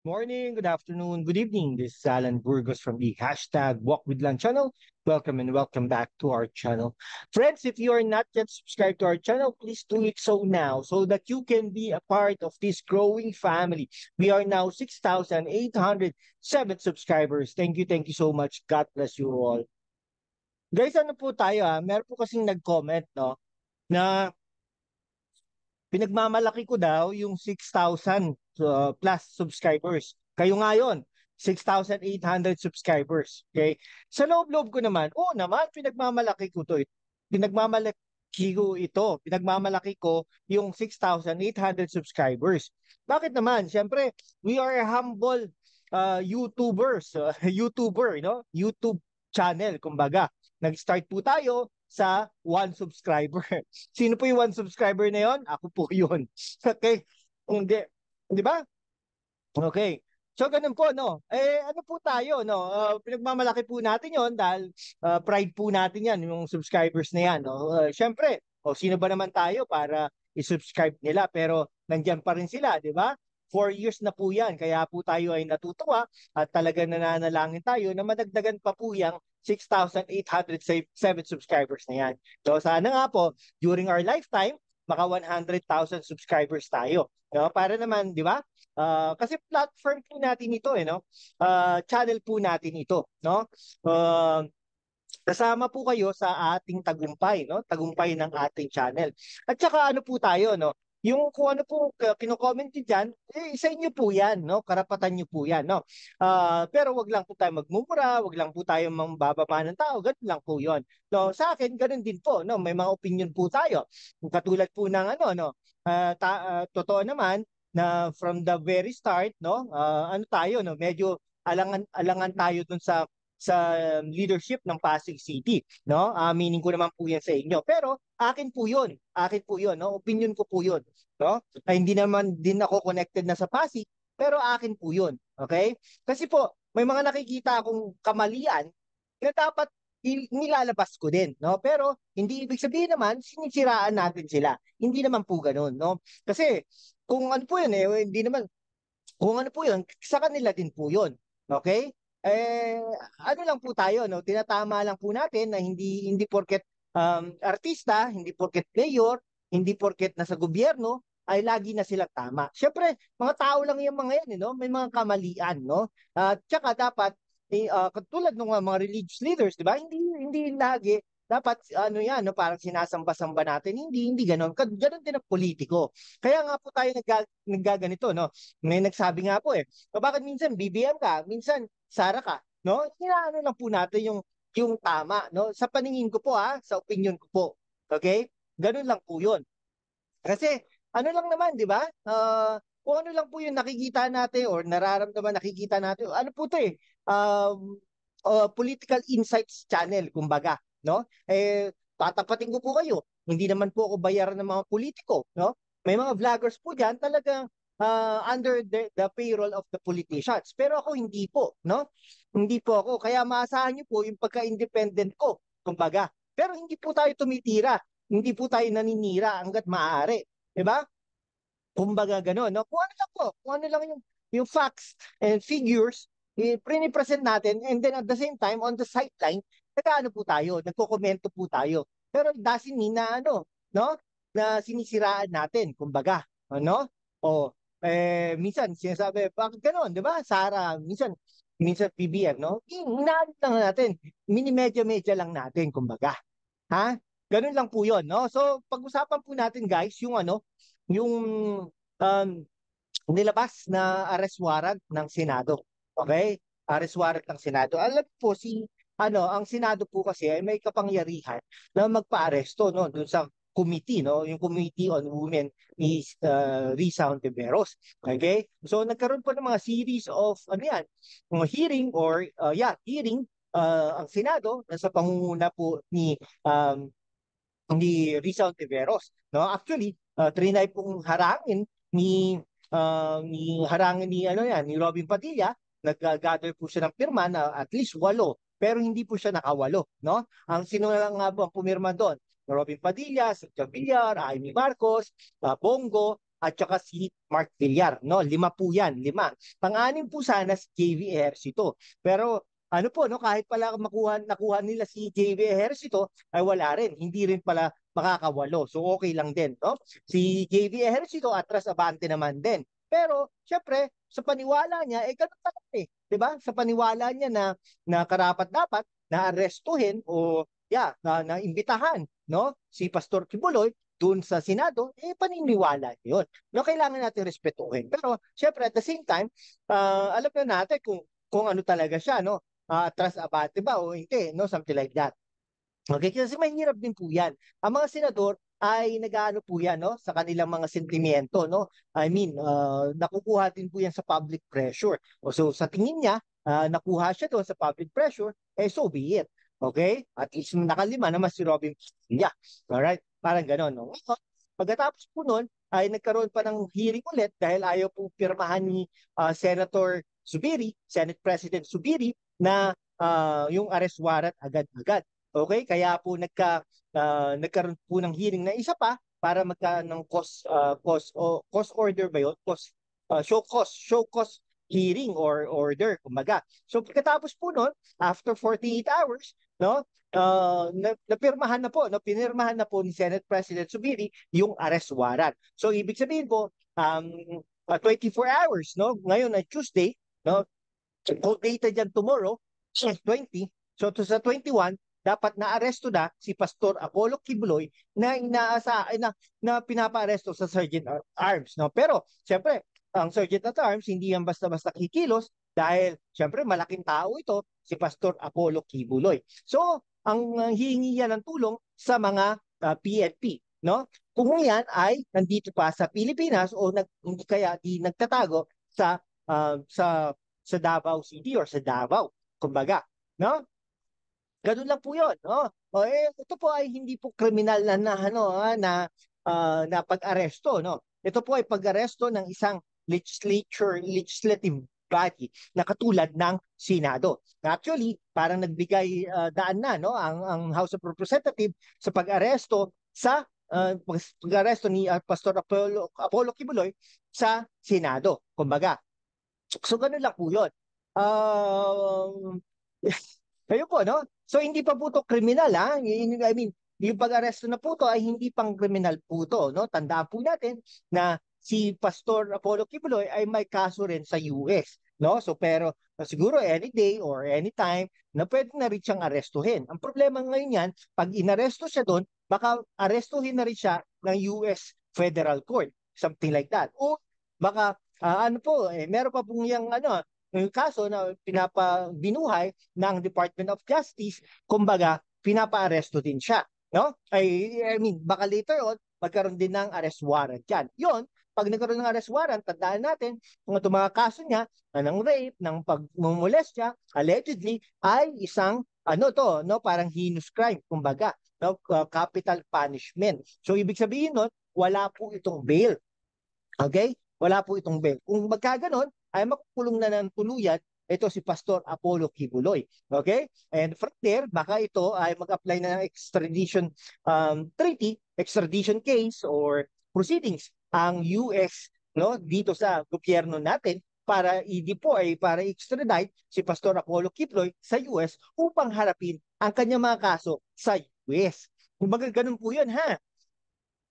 Morning, good afternoon, good evening. This is Alan Burgos from the hashtag Walk with Lan channel. Welcome and welcome back to our channel. Friends, if you are not yet subscribed to our channel, please do it so now so that you can be a part of this growing family. We are now 6,807 subscribers. Thank you so much. God bless you all. Guys, ano po tayo Meron po kasing nag-comment, no, na pinagmamalaki ko daw yung 6,000 plus subscribers. Kayo nga yun, 6,800 subscribers. Okay? Sa loob-loob ko naman, oo naman, pinagmamalaki ko to. Pinagmamalaki ko yung 6,800 subscribers. Bakit naman? Siyempre, we are humble YouTubers, YouTuber, YouTube channel, kumbaga. Nag-start po tayo sa one subscriber. Sino po yung one subscriber na yon? Ako po yun. Okay? Hindi. Di ba? Okay. So ganun po no. Ano po tayo no? Pinagmamalaki po natin 'yon dahil pride po natin 'yan yung subscribers na 'yan no. Syempre, sino ba naman tayo para i-subscribe nila pero nandiyan pa rin sila, di ba? 4 years na po yan, kaya po tayo ay natutuwa at talaga nananalangin tayo na madagdagan pa po yung 6,807 subscribers na yan. So sana nga po, during our lifetime, maka 100,000 subscribers tayo. No? Para naman, di ba? Kasi platform po natin ito, no? Channel po natin ito, no? Kasama po kayo sa ating tagumpay, no? Tagumpay ng ating channel. At saka ano po tayo, no? Yung kung ano po kino-comment niyo diyan, sa inyo po 'yan, no? Karapatan niyo po 'yan, no? Pero wag lang po tayo magmumura, wag lang po tayo mambababa ng tao, ganun lang po 'yon. No, sa akin ganun din po, no? May mga opinion po tayo. Katulad po ng ano, no? Totoo naman na from the very start, no? Ano tayo, no? Medyo alangan tayo dun sa leadership ng Pasig City, no? Meaning ko naman po 'yan sa inyo. Pero akin po 'yun. Akin po 'yun, no? Opinion ko po 'yun, no? Ay, hindi naman din ako connected na sa Pasig, pero akin po 'yun. Okay? Kasi po may mga nakikita akong kamalian na dapat nilalabas ko din, no? Pero hindi ibig sabihin naman sinisiraan natin sila. Hindi naman po ganoon, no? Kasi kung ano po 'yun hindi naman kung ano po 'yun, sa kanila din po 'yun. Okay? Eh ano lang po tayo, no? Tinatama lang po natin na hindi porket artista, hindi porket mayor, hindi porket nasa gobyerno ay lagi na silang tama. Siyempre, mga tao lang yung mga yan, no? May mga kamalian, no? At tsaka dapat katulad ng mga religious leaders, 'di ba? Hindi lagi dapat ano yan, no, parang sinasamba-samba natin. Hindi ganoon. Ganoon din ang politiko. Kaya nga po tayo naggaganito, no? May nagsabi nga po bakit minsan BBM ka, minsan Sara ka, no? Inaano lang po natin yung tama, no? Sa paningin ko po sa opinion ko po. Okay? Ganun lang po 'yun. Kasi ano lang naman, 'di ba? Kung ano lang po yung nakikita natin or nararamdaman nakikita natin. Ano po 'to political insights channel kumbaga, no? Tatapatin ko po kayo. Hindi naman po ako bayaran ng mga politiko, no? May mga vloggers po diyan talagang under the payroll of the politicians. Pero ako hindi po, no? Hindi po ako. Kaya maasahan niyo po yung pagka-independent ko, kumbaga. Pero hindi po tayo tumitira. Hindi po tayo naninira hanggat maaari. 'Di ba? Kumbaga gano'n, no? Kung ano lang po, kung ano lang yung facts and figures, present natin and then at the same time, on the sideline, nag-ano po tayo, nagko-komento po tayo. Pero doesn't mean na ano, no? Na sinisiraan natin, kumbaga, ano? O, minsan sinasabi, bakit gano'n, di ba? Sara, minsan PBM, no? Inaano lang natin, mini-medya-medya lang natin, kumbaga. Ha? Ganun lang po 'yon, no? So, pag-usapan po natin, guys, yung ano, yung um, nilabas na arrest warrant ng Senado. Okay? Arrest warrant ng Senado. Alam po ang Senado po kasi ay may kapangyarihan na magpa-aresto no doon sa committee no, yung Committee on Women ni Risa Hontiveros. Okay? So nagkaroon po ng mga series of ano yan, mga hearing or hearing ang Senado na sa pangunguna po ni Risa Hontiveros. No? Actually, trinay pong harangin ni ano yan, ni Robin Padilla, nag-gather po siya ng pirma na at least 8, pero hindi po siya nakawalo, no? Ang sino na lang nga po ang pumirma doon? Robin Padilla, Sergio Villar, Amy Marcos, Bongo, at saka si Mark Villar, no? 5 po yan, 5. Pang-anim po sana si JV Ejercito. Pero ano po, no, kahit pala nakuha nila si JV Ejercito, ay wala rin. Hindi rin pala makakawalo. So okay lang din, no? Si JV Ejercito atras abante naman din. Pero syempre, sa paniwala niya, ganun talaga eh. 'Di ba? Sa paniwala niya na karapat-dapat na arestuhin o na imbitahan, no? Si Pastor Kibuloy doon sa Senado, paniniwala yun. No, kailangan natin respetuhin. Pero syempre at the same time, alam na natin kung ano talaga siya, no? Atras abate ba o hindi, no? Something like that. Okay, kasi mahirap din po yan. Ang mga senador ay nag-aano po yan, no, sa kanilang mga sentimiento, no? I mean, nakukuha din po yan sa public pressure. So sa tingin niya, nakuha siya doon sa public pressure, so be it. Okay? At least nakalima naman si Robin Padilla. Alright? Parang gano'n, no? Pagkatapos po nun, ay nagkaroon pa ng hearing ulit dahil ayaw pong pirmahan ni Senator Zubiri, Senate President Zubiri, na yung arrest warrant agad-agad. Okay, kaya po nagkaroon po ng hearing na isa pa para magkaroon ng cause order ba yun? Show cause hearing or order, kumbaga. So pagkatapos po noon, after 48 hours, no, napirmahan na po, no, pinirmahan na po ni Senate President Subiri yung arrest warrant. So ibig sabihin po, 24 hours, no, ngayon ay Tuesday, no, kung data dyan tomorrow, 20, so to sa 21, dapat na-aresto na si Pastor Apollo Kibuloy na pinapa-aresto sa Sergeant at Arms, no? Pero siyempre, ang Sergeant at Arms hindi yan basta-basta kikilos dahil siyempre malaking tao ito, si Pastor Apollo Kibuloy. So, ang hihingi yan ng tulong sa mga PNP, no? Kung yan ay nandito pa sa Pilipinas o hindi kaya di nagtatago sa Davao City or sa Davao, kumbaga, no? Ganun lang po 'yon, no? Ito po ay hindi po kriminal na pag-aresto, no? Ito po ay pag-aresto ng isang legislative body na katulad ng Senado. Actually, parang nagbigay daan na, no, ang House of Representatives sa pag-aresto pag-aresto ni Pastor Apollo Kibuloy sa Senado, kumbaga. So ganun lang po 'yon. Um, Kayo po, no? So hindi pa po to kriminal, ha? I mean, yung pag-aresto na po to ay hindi pang kriminal po to, no? Tandaan po natin na si Pastor Apollo Kibuloy ay may kaso rin sa US, no? So pero siguro any day or any time na pwede na rin siyang arestuhin. Ang problema ngayon yan, pag inaresto siya doon, baka arestuhin na rin siya ng US Federal Court, something like that. O baka ano po, meron pa pong yung yung kaso na binuhay ng Department of Justice, kumbaga, pinapa-aresto din siya. No? I mean, baka later on, magkaroon din ng arrest warrant yan. Yun, pag nagkaroon ng arrest warrant, tandaan natin, kung ito mga kaso niya, ng rape, ng pagmumolestya, allegedly, ay isang, no, parang heinous crime, kumbaga, no, capital punishment. So, ibig sabihin nun, wala po itong bail. Okay? Wala po itong bail. Kung magkaganon, ay makukulong na ng tuluyan ito si Pastor Apollo Kibuloy. Okay? And from there, baka ito ay mag-apply na ng extradition treaty, extradition case or proceedings ang US, no, dito sa gobyerno natin para i-deploy, para i-extradite si Pastor Apollo Kibuloy sa US upang harapin ang kanyang mga kaso sa US. Kumbaga ganun po 'yun, ha.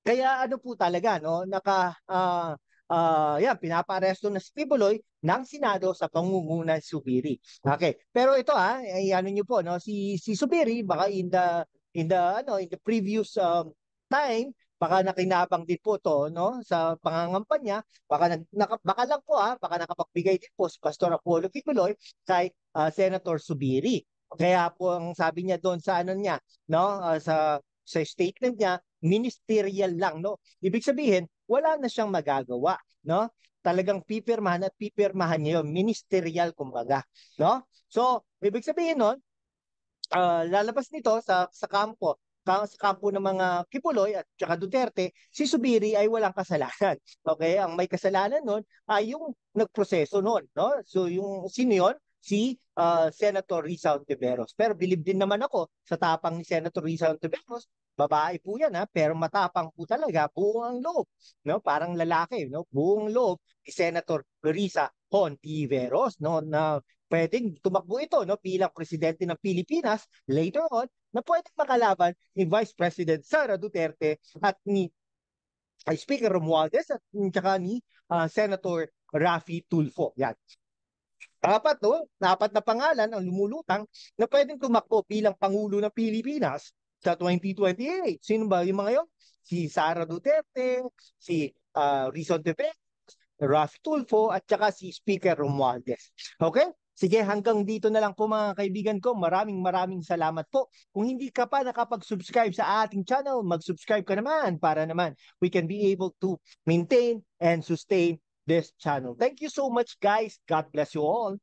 Kaya ano po talaga, no, yan, pinapa-aresto na si Kibuloy ng Senado sa pangunguna ni Subiri. Okay. Pero ito ay ano niyo po, no, si Subiri baka in the previous time baka nakinabang din po to, no, sa pangangampanya, baka lang po baka nakapagbigay din po si Pastor Apollo Kibuloy kay Senator Subiri. Kaya po ang sabi niya doon sa ano niya, no, sa statement niya, ministerial lang, no. Ibig sabihin, wala na siyang magagawa, no? Talagang pipirmahan niya 'yon, ministerial kumbaga, no? So, ibig sabihin nun, lalabas nito sa kampo ng mga Kibuloy at saka Duterte, si Subiri ay walang kasalanan. Okay? Ang may kasalanan nun ay yung nagproseso nun, no? So yung sino yun? si Senator Risa Hontiveros. Pero believe din naman ako sa tapang ni Senator Risa Hontiveros. Babae po yan pero matapang po talaga, buong ang loob, no? Parang lalaki, no? Buong loob ni Senator Risa Hontiveros, no? Na pwedeng tumakbo ito, no? Bilang presidente ng Pilipinas later on, na pwedeng makalaban ni Vice President Sara Duterte at ni Speaker Romualdez at saka ni Senator Raffy Tulfo. Yan. Apat na pangalan ang lumulutang na pwedeng tumakbo bilang Pangulo ng Pilipinas sa 2028. Sino ba yung mga yon? Si Sara Duterte, si Rizon Tepe, Raffy Tulfo, at saka si Speaker Romualdez. Okay? Sige, hanggang dito na lang po mga kaibigan ko. Maraming salamat po. Kung hindi ka pa nakapag-subscribe sa ating channel, mag-subscribe ka naman para naman we can be able to maintain and sustain this channel. Thank you so much, guys. God bless you all.